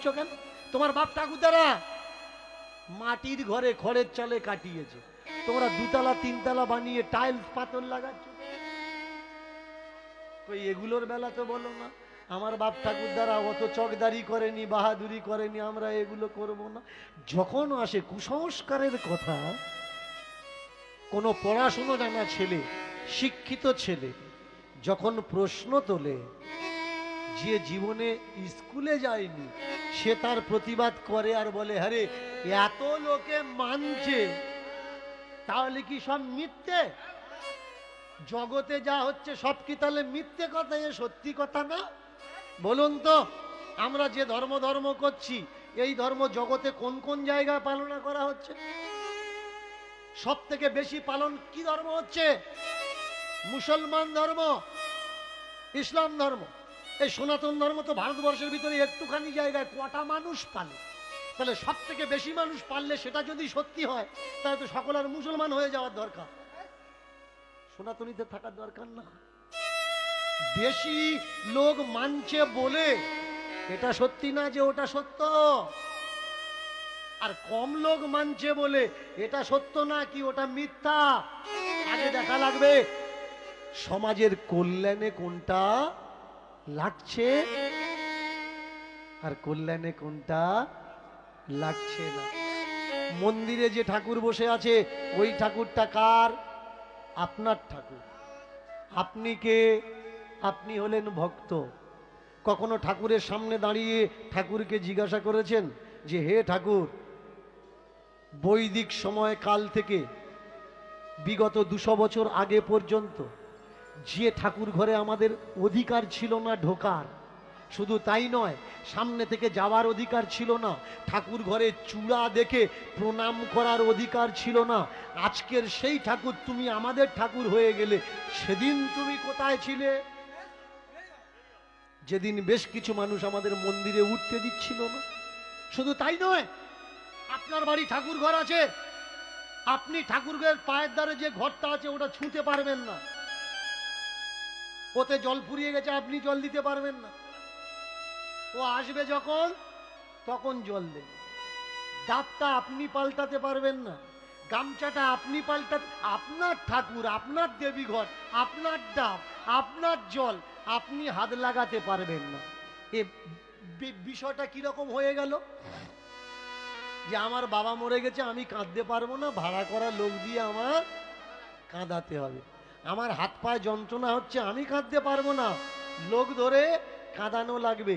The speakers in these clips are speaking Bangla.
করছো কেন? তোমার বাপ ঠাকুরদারা মাটির ঘরে খড়ের চালে কাটিয়েছে, তোমরা দুতলা তিনতলা বানিয়ে টাইলস পাথর লাগাচ্ছ। এগুলোর বেলা তো বলো না আমার বাপ ঠাকুরদারা অত চকদারি করেনি, বাহাদুরি করেনি, আমরা এগুলো করব না। যখন আসে কুসংস্কারের কথা, কোনো পড়াশুনো জানা ছেলে, শিক্ষিত ছেলে যখন প্রশ্ন তোলে, যে জীবনে স্কুলে যায়নি সে তার প্রতিবাদ করে আর বলে, আরে এত লোকে মানছে তাহলে কি সব মিথ্যে? জগতে যা হচ্ছে সব কি তাহলে মিথ্যে কথা? এ সত্যি কথা না? বলুন তো, আমরা যে ধর্ম করছি, এই ধর্ম জগতে কোন কোন জায়গায় পালন করা হচ্ছে? সব থেকে বেশি পালন কি ধর্ম হচ্ছে? মুসলমান ধর্ম, ইসলাম ধর্ম। এই সনাতন ধর্ম তো ভারতবর্ষের ভিতরে একটুখানি জায়গায় কটা মানুষ পালে। তাহলে সব থেকে বেশি মানুষ পাললে সেটা যদি সত্যি হয়, তাহলে তো সকল আর মুসলমান হয়ে যাওয়ার দরকার, সনাতনীতে থাকার দরকার না। বেশি লোক মানছে বলে এটা সত্যি না যে ওটা সত্য, আর কম লোক মানছে বলে এটা সত্য না কি ওটা মিথ্যা। আগে দেখা লাগবে সমাজের কল্যাণে কোনটা লাগছে আর কল্যাণে কোনটা লাগছে না। মন্দিরে যে ঠাকুর বসে আছে ওই ঠাকুরটা কার? আপনার ঠাকুর। আপনি কে? আপনি হলেন ভক্ত। কখনো ঠাকুরের সামনে দাঁড়িয়ে ঠাকুরকে জিজ্ঞাসা করেছেন যে হে ঠাকুর, বৈদিক সময় কাল থেকে বিগত 200 বছর আগে পর্যন্ত যে ঠাকুর ঘরে আমাদের অধিকার ছিল না ঢোকার, শুধু তাই নয়, সামনে থেকে যাওয়ার অধিকার ছিল না, ঠাকুর ঘরে চূড়া দেখে প্রণাম করার অধিকার ছিল না, আজকের সেই ঠাকুর তুমি আমাদের ঠাকুর হয়ে গেলে, সেদিন তুমি কোথায় ছিলে? যেদিন বেশ কিছু মানুষ আমাদের মন্দিরে উঠতে দিচ্ছিল না। শুধু তাই নয়, আপনার বাড়ি ঠাকুর ঘর আছে, আপনি ঠাকুরের পায়ের দ্বারে যে ঘরটা আছে ওটা ছুঁতে পারবেন না, ওতে জল ফুরিয়ে গেছে, আপনি জল দিতে পারবেন না। ও আসবে যখন তখন জল দেন। ডাবটা আপনি পাল্টাতে পারবেন না, গামছাটা আপনি পাল্টাতে, আপনার ঠাকুর, আপনার দেবী ঘর, আপনার ডাব, আপনার জল, আপনি হাত লাগাতে পারবেন না। এ বিষয়টা কিরকম হয়ে গেল যে আমার বাবা মরে গেছে, আমি কাঁদতে পারবো না, ভাড়া করা লোক দিয়ে আমার কাঁদাতে হবে। আমার হাত পায়ে যন্ত্রণা হচ্ছে, আমি কাঁদতে পারবো না, লোক ধরে কাঁদানো লাগবে।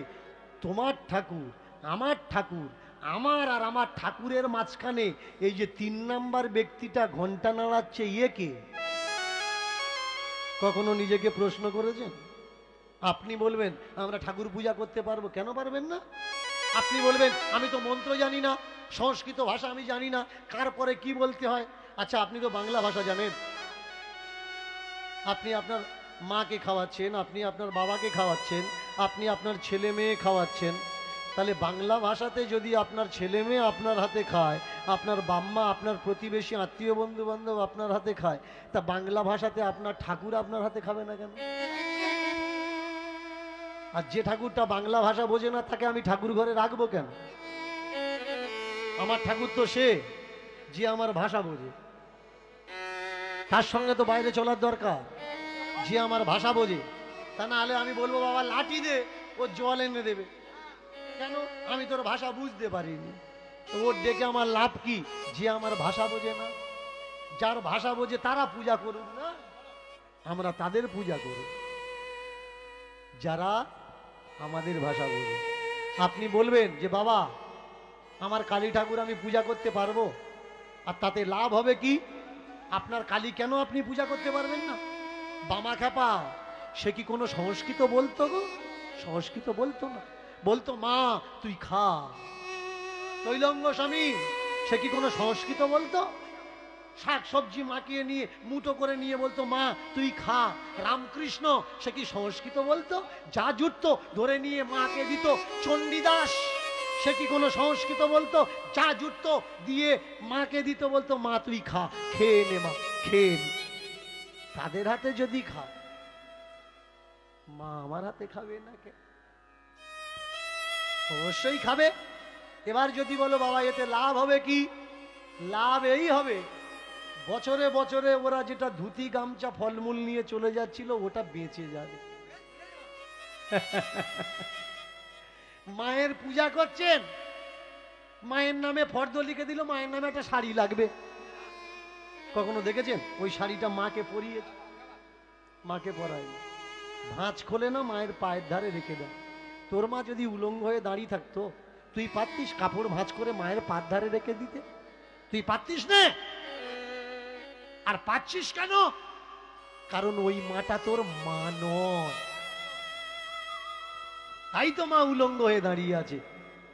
তোমার ঠাকুর, আমার ঠাকুর, আমার আর আমার ঠাকুরের মাঝখানে এই যে 3 নাম্বার ব্যক্তিটা ঘন্টা নাড়াচ্ছে, ইয়ে কে? কখনো নিজেকে প্রশ্ন করেছেন? আপনি বলবেন আমরা ঠাকুর পূজা করতে পারবো, কেন পারবেন না? আপনি বলবেন আমি তো মন্ত্র জানি না, সংস্কৃত ভাষা আমি জানি না, কার পরে কি বলতে হয়। আচ্ছা, আপনি তো বাংলা ভাষা জানেন, আপনি আপনার মাকে খাওয়াচ্ছেন, আপনি আপনার বাবাকে খাওয়াচ্ছেন, আপনি আপনার ছেলে মেয়ে খাওয়াচ্ছেন, তাহলে বাংলা ভাষাতে যদি আপনার ছেলে মেয়ে আপনার হাতে খায়, আপনার বাম্মা, আপনার প্রতিবেশী আত্মীয় বন্ধু বান্ধব আপনার হাতে খায়, তা বাংলা ভাষাতে আপনার ঠাকুর আপনার হাতে খাবে না কেন? আর যে ঠাকুরটা বাংলা ভাষা বোঝে না তাকে আমি ঠাকুর ঘরে রাখবো কেন? আমার ঠাকুর তো সে যে আমার ভাষা বোঝে, তার সঙ্গে তো বাইরে চলার দরকার, যে আমার ভাষা বোঝে। তা না হলে আমি বলবো বাবা লাঠি দে, ও জল এনে দেবে। কেন? আমি তোর ভাষা বুঝতে পারিনি। ওর ডেকে আমার লাভ কি? যে আমার ভাষা বোঝে না। যার ভাষা বোঝে তারা পূজা করুন না, আমরা তাদের পূজা করব যারা আমাদের ভাষা বোঝে। আপনি বলবেন যে বাবা আমার কালী ঠাকুর আমি পূজা করতে পারবো, আর তাতে লাভ হবে কি? আপনার কালী কেন আপনি পূজা করতে পারবেন না? বামা খ্যাপা সে কি কোনো সংস্কৃত বলতো গো? সংস্কৃত বলতো না, বলতো মা তুই খা। তৈলঙ্গ স্বামী সে কি কোনো সংস্কৃত বলতো? শাক সবজি মাখিয়ে নিয়ে মুঠো করে নিয়ে বলতো মা তুই খা। রামকৃষ্ণ সে কি সংস্কৃত বলতো? যা জুটতো ধরে নিয়ে মাকে দিত। চণ্ডীদাস সে কি কোনো সংস্কৃত বলতো? যা জুটতো দিয়ে মাকে দিত, বলতো মা তুই খা, খেয়ে নে মা, খেয়ে নে। তাদের হাতে যদি খা, মা আমার হাতে খাবে না কে? অবশ্যই খাবে। এবার যদি বলো বাবা এতে লাভ হবে কি, লাভ এই হবে বছরে বছরে ওরা যেটা ধুতি গামছা ফলমূল নিয়ে চলে যাচ্ছিল ওটা বেঁচে যাবে। মায়ের পূজা করছেন, মায়ের নামে ফর্দ লিখে দিল, মায়ের নামে একটা শাড়ি লাগবে। কখনো দেখেছেন ওই শাড়িটা মাকে পরিয়েছে? মাকে পরায় না, ভাঁজ খোলে না, মায়ের পায়ের ধারে রেখে দেয়। তোর মা যদি উলঙ্গ হয়ে দাঁড়িয়ে থাকতো তুই পারতিস কাপড় ভাঁজ করে মায়ের পায়ের ধারে রেখে দিতে? তুই পারতিস না। আর পাচ্ছিস কেন? কারণ ওই মাটা তোর মা নয়, তাই তো মা উলঙ্গ হয়ে দাঁড়িয়ে আছে।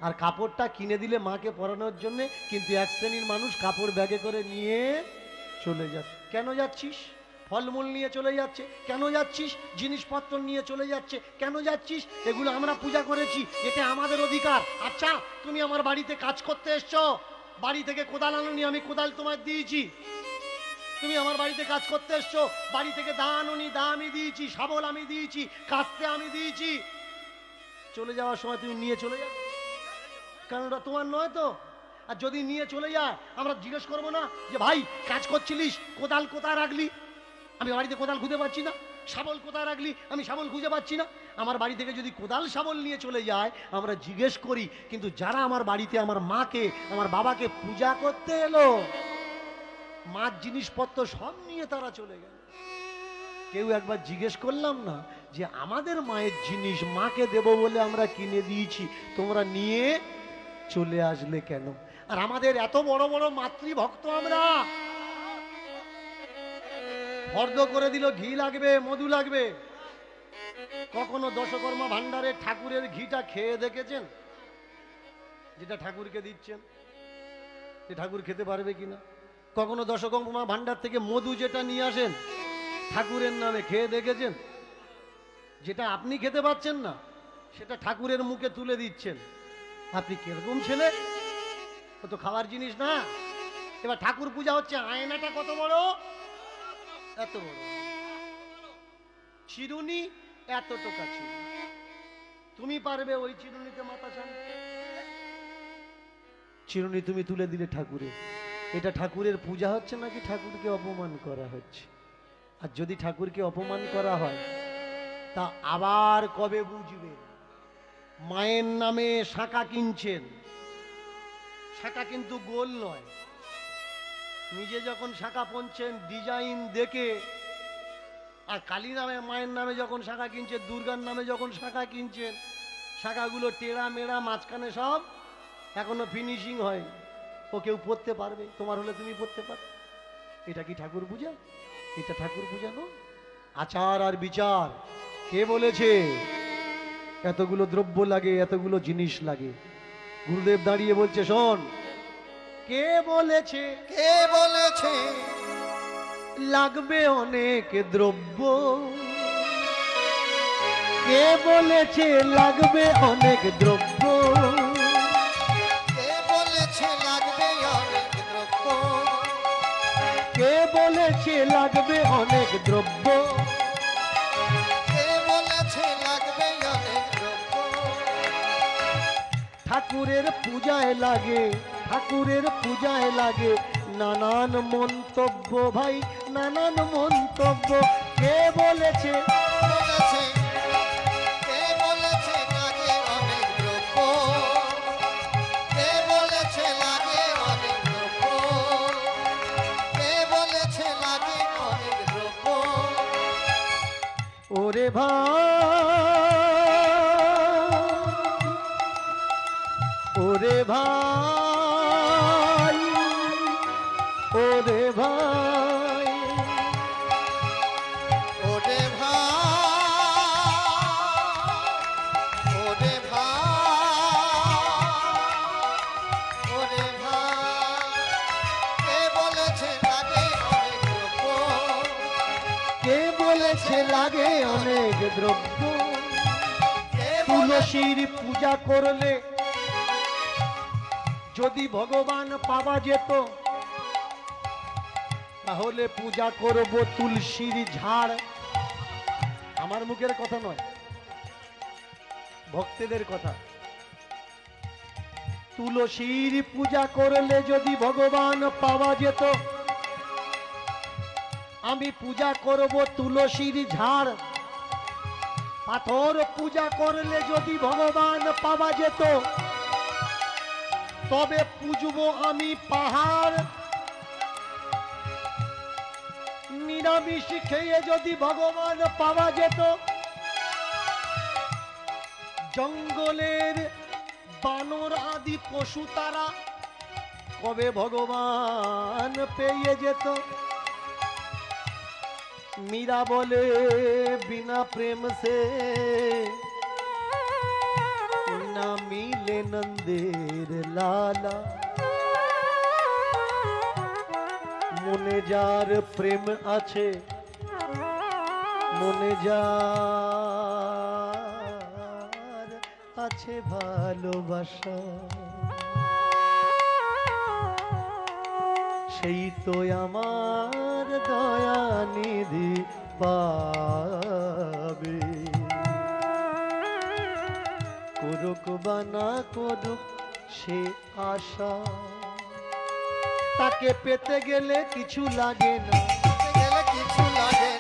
আর কাপড়টা কিনে দিলে মাকে পরানোর জন্য, কিন্তু এক শ্রেণীর মানুষ কাপড় ব্যাগে করে নিয়ে চলে যাচ্ছে। কেন যাচ্ছিস? ফলমূল নিয়ে চলে যাচ্ছে। কেন যাচ্ছিস? জিনিসপত্র নিয়ে চলে যাচ্ছে। কেন যাচ্ছিস? এগুলো আমরা পূজা করেছি, এটা আমাদের অধিকার। আচ্ছা তুমি আমার বাড়িতে কাজ করতে এসছো, বাড়ি থেকে কোদাল আনোনি, আমি কোদাল তোমার দিয়েছি। তুমি আমার বাড়িতে কাজ করতে এসছো, বাড়ি থেকে দা আনোনি, দা আমি দিয়েছি। শাবল আমি দিয়েছি, কাস্তে আমি দিয়েছি। চলে যাওয়ার সময় তুমি নিয়ে চলে যাবে, কারণ ওটা তোমার নয় তো। আর যদি নিয়ে চলে যায় আমরা জিজ্ঞেস করবো না যে ভাই কাজ করছিলিস কোদাল কোথায় রাখলি? আমি বাড়িতে কোদাল খুঁজে পাচ্ছি না। শাবল কোথায় রাখলি? আমি শাবল খুঁজে পাচ্ছি না। আমার বাড়ি থেকে যদি কোদাল শাবল নিয়ে চলে যায় আমরা জিজ্ঞেস করি, কিন্তু যারা আমার বাড়িতে আমার মাকে আমার বাবাকে পূজা করতে এলো, মার জিনিসপত্র সব নিয়ে তারা চলে গেল। কেউ একবার জিজ্ঞেস করলাম না যে আমাদের মায়ের জিনিস মাকে দেব বলে আমরা কিনে দিয়েছি, তোমরা নিয়ে চলে আসলে কেন? আর আমাদের এত বড় বড় মাতৃভক্ত আমরা, ফর্দ করে দিল ঘি লাগবে, মধু লাগবে। কখনো দশকর্মা ভান্ডারে ঠাকুরের ঘিটা খেয়ে দেখেছেন? যেটা ঠাকুরকে দিচ্ছেন যে ঠাকুর খেতে পারবে কিনা? কখনো দশকর্মা ভান্ডার থেকে মধু যেটা নিয়ে আসেন ঠাকুরের নামে খেয়ে দেখেছেন? যেটা আপনি খেতে পাচ্ছেন না সেটা ঠাকুরের মুখে তুলে দিচ্ছেন। আপনি কিরকম ছেলে? ও তো খাওয়ার জিনিস না। এবার ঠাকুর পূজা হচ্ছে, আয়নাটা কত বড়, এত বড়, চিরুনি এতটুকু ছিল। তুমি পারবে ওই চিরুনিতে মাথা ছাড়তে? চিরুনি তুমি তুলে দিলে ঠাকুরে। এটা ঠাকুরের পূজা হচ্ছে নাকি ঠাকুরকে অপমান করা হচ্ছে? আর যদি ঠাকুরকে অপমান করা হয় তা আবার কবে বুঝবে? মায়ের নামে শাঁখা কিনছেন, শাঁখা কিন্তু গোল নয়। নিজে যখন শাঁখা পনছেন ডিজাইন দেখে, আর কালী নামে মায়ের নামে যখন শাঁখা কিনছেন, দুর্গার নামে যখন শাঁখা কিনছেন, শাঁখাগুলো টেরা মেরা, মাঝখানে সব এখনো ফিনিশিং হয়। ও কেউ পড়তে পারবে? তোমার হলে তুমি পড়তে পারবে। এটা কি ঠাকুর পূজা? এটা ঠাকুর পূজা নয়। আচার আর বিচার কে বলেছে এতগুলো দ্রব্য লাগে, এতগুলো জিনিস লাগে? গুরুদেব দাঁড়িয়ে বলছে শোন, কে বলেছে, কে বলেছে লাগবে অনেক দ্রব্য? কে বলেছে লাগবে অনেক দ্রব্য? কে বলেছে লাগবে অনেক দ্রব্য? কে বলেছে লাগবে অনেক দ্রব্য? কে বলেছে লাগবে অনেক দ্রব্য? ঠাকুরের পূজায় লাগে, ঠাকুরের পূজায় লাগে নানান মন্তব্য ভাই, নানান মন্তব্য। কে বলেছে, বলেছে কে বলেছে লাগে অনেক দ্রব্য? কে বলেছে লাগে অনেক দ্রব্য? কে বলেছে লাগে অনেক দ্রব্য? ওরে ভাই, ওরে ভাই, ওরে ভাই, ওরে ভাই, ওরে ভাই, ওরে ভাই, কে বলেছে লাগে অনেক দ্রব্য? কে বলেছে লাগে অনেক দ্রব্য? কে তুলসীর পূজা করলে যদি ভগবান পাওয়া যেত তাহলে পূজা করব তুলসীর ঝাড়। আমার মুখের কথা নয়, ভক্তদের কথা। তুলসীর পূজা করলে যদি ভগবান পাওয়া যেত, আমি পূজা করব তুলসীর ঝাড়। পাথর পূজা করলে যদি ভগবান পাওয়া যেত, তবে পূজব আমি পাহাড়। নিরামিষ খেয়ে যদি ভগবান পাওয়া যেত, জঙ্গলের বানর আদি পশু তারা কবে ভগবান পেয়ে যেত। मीरा बोले बिना प्रेम से ना मिले नंदेर लाला। मने जार प्रेम आछे, मने जार आछे भालोबाशा, সেই তো আমার দয়ানিধি পাবে। করুক বা না করুক সে আশা, তাকে পেতে গেলে কিছু লাগে না,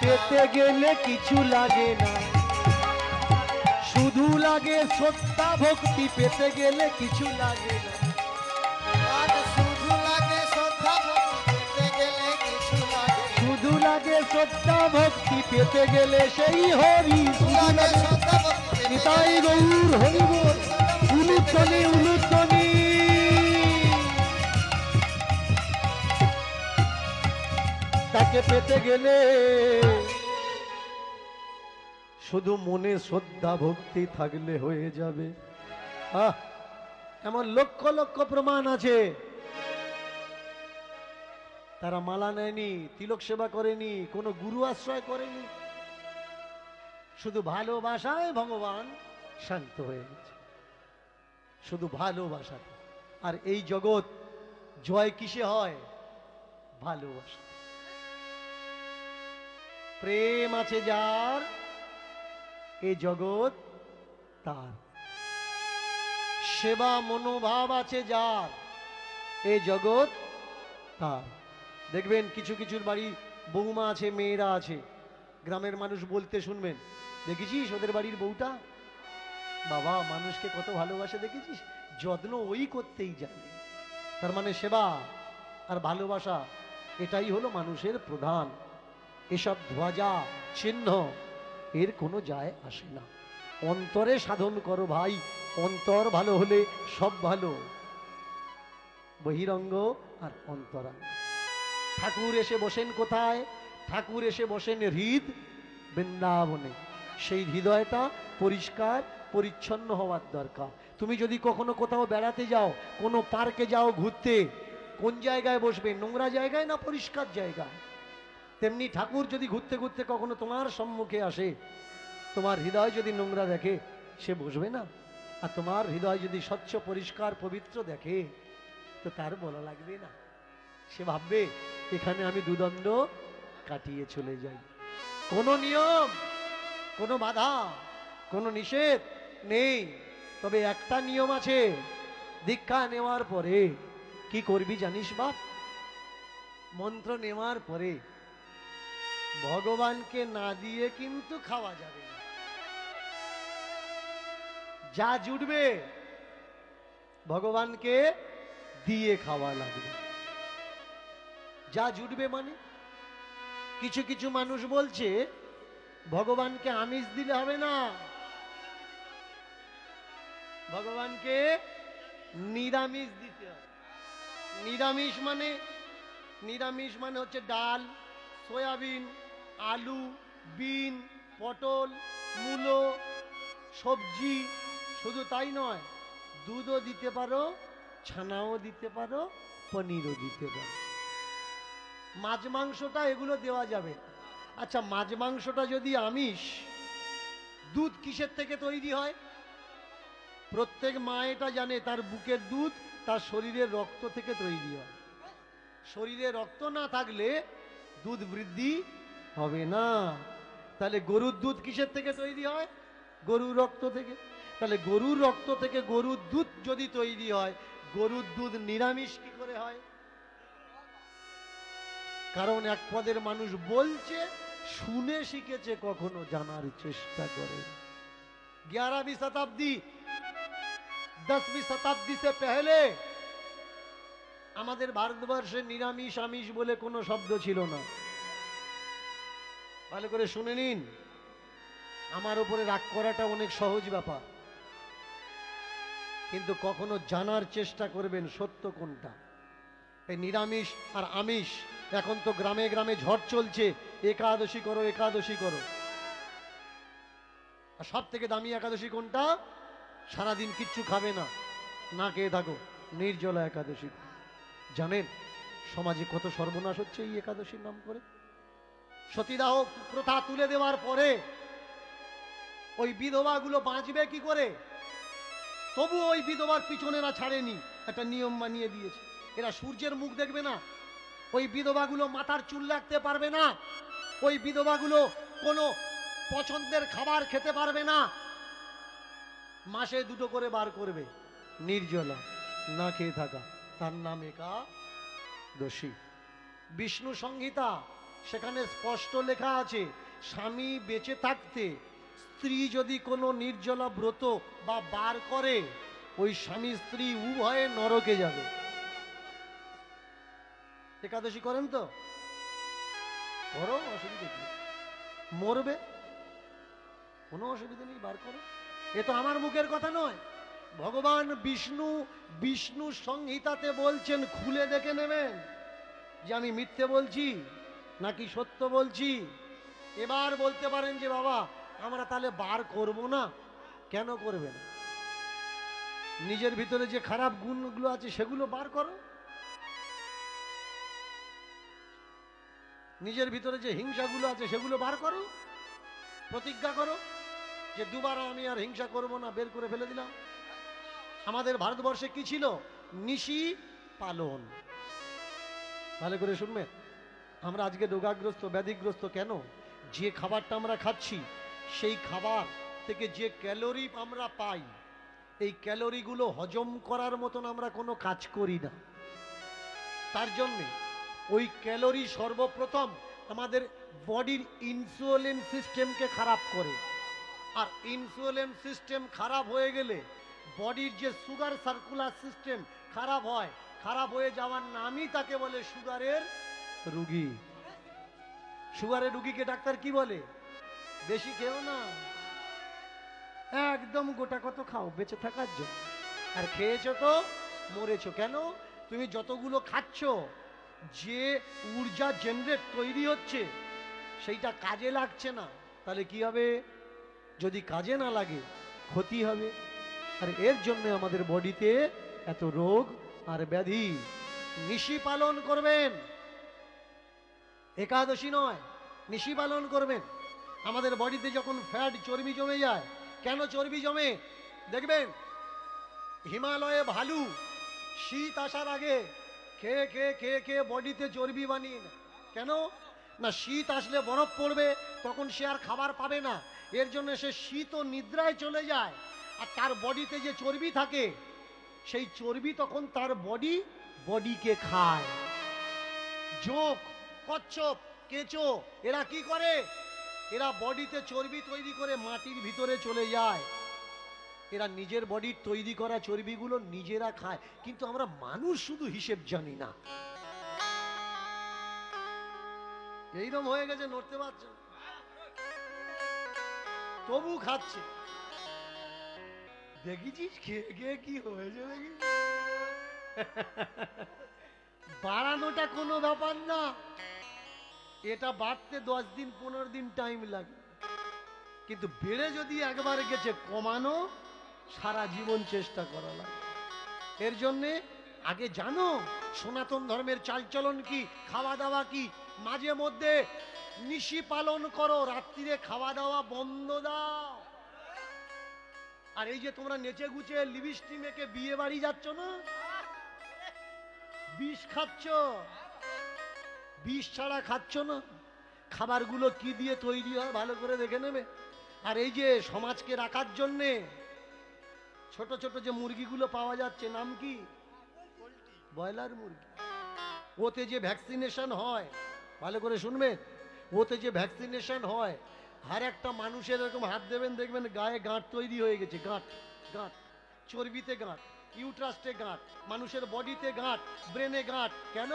পেতে গেলে কিছু লাগে না, শুধু লাগে শ্রদ্ধা ভক্তি, পেতে গেলে কিছু লাগে না। শুধু লাগে শ্রদ্ধা ভক্তি, পেতে গেলে সেই হরি। নিতাই গৌর হরি বল, উলুধ্বনি উলুধ্বনি। তাকে পেতে গেলে শুধু মনে শ্রদ্ধা ভক্তি থাকলে হয়ে যাবে। এমন লক্ষ লক্ষ প্রমাণ আছে। তারা মালা নেয়নি, তিলক সেবা করেনি, কোনো গুরু আশ্রয় করেনি, শুধু ভালোবাসায় ভগবান শান্ত হয়ে গেছে, শুধু ভালোবাসা। আর এই জগৎ জয় কিসে হয়? ভালোবাসা। প্রেম আছে যার, এই জগৎ তার। সেবা মনোভাব আছে যার, এই জগৎ তার। দেখবেন কিছু কিছুর বাড়ি বৌমা আছে, মেয়েরা আছে, গ্রামের মানুষ বলতে শুনবেন, দেখেছিস ওদের বাড়ির বউটা, বাবা মানুষকে কত ভালোবাসে দেখেছিস, যত্ন ওই করতেই জানে। তার মানে সেবা আর ভালোবাসা এটাই হলো মানুষের প্রধান। এসব ধ্বজা চিহ্ন এর কোনো যায় আসে না। অন্তরে সাধন করো ভাই, অন্তর ভালো হলে সব ভালো। বহিরঙ্গ আর অন্তরাঙ্গ। ঠাকুর এসে বসেন কোথায়? ঠাকুর এসে বসেন হৃদ বৃন্দাবনে। সেই হৃদয়টা পরিষ্কার পরিচ্ছন্ন হওয়ার দরকার। তুমি যদি কখনো কোথাও বেড়াতে যাও, কোনো পার্কে যাও ঘুরতে, কোন জায়গায় বসবে? নোংরা জায়গায় না পরিষ্কার জায়গায়? তেমনি ঠাকুর যদি ঘুরতে ঘুরতে কখনো তোমার সম্মুখে আসে, তোমার হৃদয় যদি নোংরা দেখে সে বসবে না। আর তোমার হৃদয় যদি স্বচ্ছ পরিষ্কার পবিত্র দেখে তো তার বলা লাগবে না। সে ভাববে এখানে আমি দুদণ্ড কাটিয়ে চলে যাই। কোনো নিয়ম, কোনো বাধা, কোনো নিষেধ নেই। তবে একটা নিয়ম আছে, দীক্ষা নেওয়ার পরে কি করবি জানিস বাপ? মন্ত্র নেওয়ার পরে ভগবানকে না দিয়ে কিন্তু খাওয়া যাবে না। যা জুটবে ভগবানকে দিয়ে খাওয়া লাগবে। যা জুটবে মানে কিছু কিছু মানুষ বলছে ভগবানকে আমিষ দিলে হবে না, ভগবানকে নিরামিষ দিতে হবে। নিরামিষ মানে হচ্ছে ডাল, সয়াবিন, আলু, বিন, পটল, মূলো, সবজি। শুধু তাই নয়, দুধও দিতে পারো, ছানাও দিতে পারো, পনিরও দিতে পারো। মাছ মাংসটা এগুলো দেওয়া যাবে। আচ্ছা, মাছ মাংসটা যদি আমিষ, দুধ কিসের থেকে তৈরি হয়? প্রত্যেক মা এটা জানে, তার বুকের দুধ তার শরীরের রক্ত থেকে তৈরি হয়। শরীরে রক্ত না থাকলে দুধ বৃদ্ধি হবে না। তাহলে গরুর দুধ কিসের থেকে তৈরি হয়? গরুর রক্ত থেকে। তাহলে গরুর রক্ত থেকে গরুর দুধ যদি তৈরি হয়, গরুর দুধ নিরামিষ কি করে হয়? কারণ এক পদের মানুষ বলছে, শুনে শিখেছে, কখনো জানার চেষ্টা করে। 11वीं শতাব্দী 10वीं শতাব্দী সে পহলে আমাদের ভারতবর্ষে নিরামিষ আমিষ বলে কোনো শব্দ ছিল না। ভালো করে শুনে নিন, আমার উপরে রাগ করাটা অনেক সহজ ব্যাপার, কিন্তু কখনো জানার চেষ্টা করবেন সত্য কোনটা। এই নিরামিষ আর আমিষ, এখন তো গ্রামে গ্রামে ঝড় চলছে, একাদশী করো একাদশী করো। আর সব থেকে দামি একাদশী কোনটা? সারাদিন কিচ্ছু খাবে না, না খেয়ে থাকো, নির্জলা একাদশী। জানেন সমাজে কত সর্বনাশ হচ্ছে এই একাদশীর নাম করে? সতীদাহ প্রথা তুলে দেওয়ার পরে ওই বিধবাগুলো বাঁচবে কি করে? তবু ওই বিধবার পিছনেরা ছাড়েনি, একটা নিয়ম বানিয়ে দিয়েছে। এরা সূর্যের মুখ দেখবে না, ওই বিধবাগুলো মাথার চুল রাখতে পারবে না, ওই বিধবাগুলো কোনো পছন্দের খাবার খেতে পারবে না, মাসে 2টো করে বার করবে নির্জলা, না খেয়ে থাকা, তার নাম একাদশী। বিষ্ণু সংহিতা, সেখানে স্পষ্ট লেখা আছে, স্বামী বেঁচে থাকতে স্ত্রী যদি কোনো নির্জলা ব্রত বা বার করে, ওই স্বামী স্ত্রী উভয়ে নরকে যাবে। একাদশী করেন তো? করো, অসুবিধা কি? মরবে, কোনো অসুবিধা নেই, বার করো। এ তো আমার মুখের কথা নয়, ভগবান বিষ্ণু সংহিতাতে বলছেন, খুলে দেখে নেবেন যে আমি মিথ্যে বলছি নাকি সত্য বলছি। এবার বলতে পারেন যে বাবা আমরা তাহলে বার করব না। কেন করবেন? নিজের ভিতরে যে খারাপ গুণগুলো আছে সেগুলো বার করো, নিজের ভিতরে যে হিংসাগুলো আছে সেগুলো বার করো, প্রতিজ্ঞা করো যে 2বার আমি আর হিংসা করব না, বের করে ফেলে দিলাম। আমাদের ভারতবর্ষে কি ছিল? নিশি পালন। ভালো করে শুনবেন, আমরা আজকে রোগাগ্রস্ত ব্যাধিগ্রস্ত কেন? যে খাবারটা আমরা খাচ্ছি, সেই খাবার থেকে যে ক্যালোরি আমরা পাই, এই ক্যালোরিগুলো হজম করার মতন আমরা কোনো কাজ করি না। তার জন্যে ওই ক্যালোরি সর্বপ্রথম আমাদের বডির ইনসুলিন সিস্টেমকে খারাপ করে, আর ইনসুলিন সিস্টেম খারাপ হয়ে গেলে বডির যে সুগার সার্কুলার সিস্টেম খারাপ হয়, খারাপ হয়ে যাওয়ার নামই তাকে বলে সুগারের রোগী। সুগারের রোগীকে ডাক্তার কি বলে? বেশি খেও না, একদম গোটা কত খাও বেঁচে থাকার জন্য। আর খেয়েছো তো মরেছো। কেন? তুমি যতগুলো খাচ্ছ, যে ঊর্জা জেনারেট তৈরি হচ্ছে সেইটা কাজে লাগছে না, তাহলে কি হবে? যদি কাজে না লাগে ক্ষতি হবে। আর এর জন্য আমাদের বডিতে এত রোগ আর ব্যাধি। নিশি পালন করবেন, একাদশী নয়, নিশি পালন করবেন। আমাদের বডিতে যখন ফ্যাট চর্বি জমে যায়, কেন চর্বি জমে? দেখবেন হিমালয়ে ভালু শীত আসার আগে খেয়ে খেয়ে খেয়ে খেয়ে বডিতে চর্বি বানিয়ে না। কেন না? শীত আসলে বরফ পড়বে, তখন সে আর খাবার পাবে না, এর জন্য সে শীত ও নিদ্রায় চলে যায়। আর তার বডিতে যে চর্বি থাকে, সেই চর্বি তখন তার বডিকে খায়। জোঁক, কচ্ছপ, কেঁচো এরা কি করে? এরা বডিতে চর্বি তৈরি করে মাটির ভিতরে চলে যায়। এরা নিজের বডির তৈরি করা চর্বিগুলো নিজেরা খায়, কিন্তু আমরা মানুষ শুধু হিসেব জানি না। এইরকম হয়ে গেছে, নড়তে পারছে না, তবু খাচ্ছে। দেখেছিস খেয়ে খেয়ে কি হয়েছে? দেখি বাড়ানোটা কোনো ব্যাপার না, এটা বাড়তে 10 দিন 15 দিন টাইম লাগে, কিন্তু বেড়ে যদি একবার গেছে, কমানো সারা জীবন চেষ্টা করা লাগে। এর জন্যে আগে জানো সনাতন ধর্মের চালচলন কি, খাওয়া দাওয়া কি। মাঝে মধ্যে নিশি পালন করো, রাত্রিরে খাওয়া দাওয়া বন্ধ দাও। আর এই যে তোমরা নেচে গুচে লিপস্টিক মেখে বিয়ে বাড়ি যাচ্ছ না, বিষ খাচ্ছ, বিষ ছাড়া খাচ্ছ না। খাবারগুলো কি দিয়ে তৈরি হয় ভালো করে দেখে নেবে। আর এই যে সমাজকে রাখার জন্যে ছোট ছোট যে মুরগিগুলো পাওয়া যাচ্ছে, নাম কি? ব্রয়লার মুরগি। ওতে যে ভ্যাকসিনেশন হয়, ভালো করে শুনবেন, ওতে যে ভ্যাকসিনেশন হয়, আর একটা মানুষের এরকম হাত দেবেন দেখবেন গায়ে গাঁট তৈরি হয়ে গেছে, গাঁট গাঁট, চর্বিতে গাঁট, ইউট্রাস্টে গাঁট, মানুষের বডিতে গাঁট, ব্রেনে গাঁট। কেন?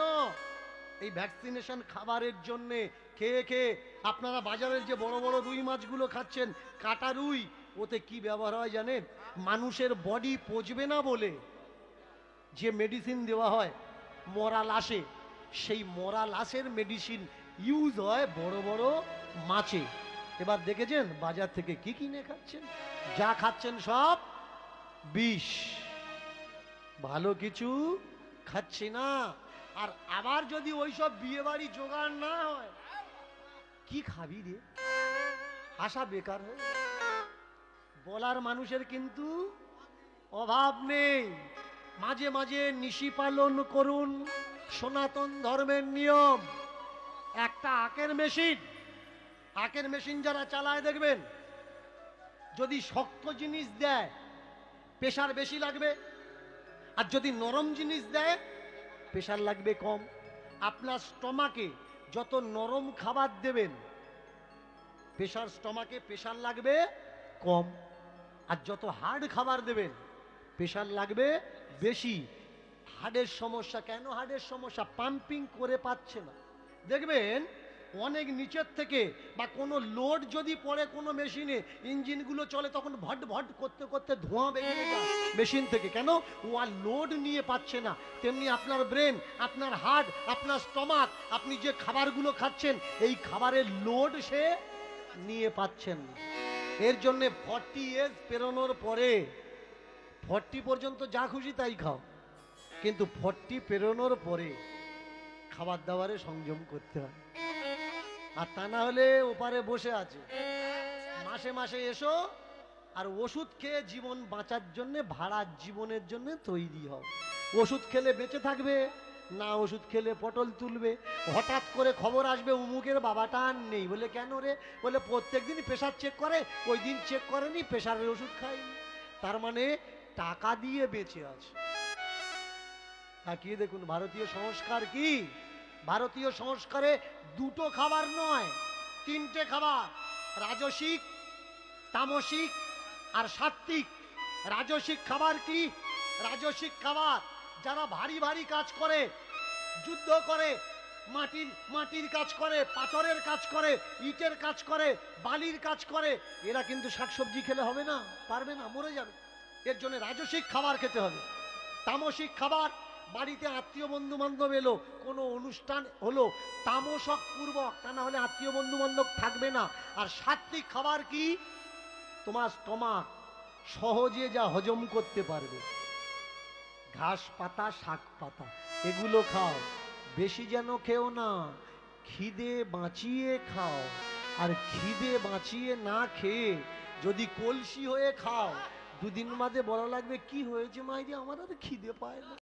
এই ভ্যাকসিনেশন খাবারের জন্যে। খেয়ে খেয়ে আপনারা বাজারের যে বড় বড় রুই মাছগুলো খাচ্ছেন, কাটা রুই, ওতে কি ব্যবহার হয় জানেন? মানুষের বডি পচবে না বলে যে মেডিসিন দেওয়া হয় মরা লাশে, সেই মরা লাশের মেডিসিন ইউজ হয় বড় বড় মাছে। এবার দেখেছেন বাজার থেকে কি কিনে খাচ্ছেন? যা খাচ্ছেন সব বিষ, ভালো কিছু খাচ্ছি না। আর আবার যদি ওইসব বিয়ে বাড়ি জোগাড় না হয়, কি খাবি রে? আশা বেকার হয়ে যায়। বলার মানুষের কিন্তু অভাব নেই। মাঝে মাঝে নিশি পালন করুন, সনাতন ধর্মের নিয়ম। একটা আখের মেশিন, আখের মেশিন যারা চালায় দেখবেন, যদি শক্ত জিনিস দেয় প্রেসার বেশি লাগবে, আর যদি নরম জিনিস দেয় প্রেসার লাগবে কম। আপনার স্টমাকে যত নরম খাবার দেবেন, প্রেসার স্টমাকে প্রেসার লাগবে কম। আর যত হার্ড খাবার দেবেন প্রেসার লাগবে বেশি। হার্টের সমস্যা কেন? হার্টের সমস্যা পাম্পিং করে পাচ্ছে না। দেখবেন অনেক নিচের থেকে বা কোনো লোড যদি পড়ে কোনো মেশিনে, ইঞ্জিনগুলো চলে তখন ভট ভট করতে করতে ধোঁয়া বেরিয়ে যায় মেশিন থেকে। কেন? ও আর লোড নিয়ে পাচ্ছে না। তেমনি আপনার ব্রেন, আপনার হার্ট, আপনার স্টমাক, আপনি যে খাবারগুলো খাচ্ছেন এই খাবারের লোড সে নিয়ে পাচ্ছেন না। এর জন্য 40 এজ পেরোনোর পরে, 40 পর্যন্ত যা খুশি তাই খাও, কিন্তু 40 পেরোনোর পরে খাবার দাবারে সংযম করতে হয়। আর তা না হলে ওপারে বসে আছে, মাসে মাসে এসো আর ওষুধ খেয়ে জীবন বাঁচার জন্য, ভাড়ার জীবনের জন্য তৈরি হও। ওষুধ খেলে বেঁচে থাকবে না, ওষুধ খেলে পটল তুলবে। হঠাৎ করে খবর আসবে উমুকের বাবাটা আর নেই। বলে কেন রে? বলে প্রত্যেক দিন প্রেশার চেক করে, ওই দিন চেক করেনি, প্রেশারের ওষুধ খায়নি। তার মানে টাকা দিয়ে বেঁচে আছে। তাকিয়ে দেখুন ভারতীয় সংস্কার কি। ভারতীয় সংস্কারে দুটো খাবার নয়, 3টে খাবার, রাজসিক, তামসিক আর সাত্ত্বিক। রাজসিক খাবার কি? রাজসিক খাবার যারা ভারী ভারী কাজ করে, যুদ্ধ করে, মাটির কাজ করে, পাথরের কাজ করে, ইটের কাজ করে, বালির কাজ করে, এরা কিন্তু শাকসবজি খেলে হবে না, পারবে না, মরে যাবে। এর জন্য রাজসিক খাবার খেতে হবে। তামসিক খাবার, বাড়িতে আত্মীয় বন্ধু বান্ধব এলো, কোনো অনুষ্ঠান হলো, তামসক পূর্বক, তা না হলে আত্মীয় বন্ধু বান্ধব থাকবে না। আর সাত্ত্বিক খাবার কি? তোমার স্টমাক সহজে যা হজম করতে পারবে, ঘাস পাতা, শাক পাতা, এগুলো খাও। বেশি যেন খেও না, খিদে বাঁচিয়ে খাও। আর খিদে বাঁচিয়ে না খেয়ে যদি কলসি হয়ে খাও, দুদিন বাদে বলা লাগবে কি হয়েছে মাইরি, আমার আর খিদে পায় না।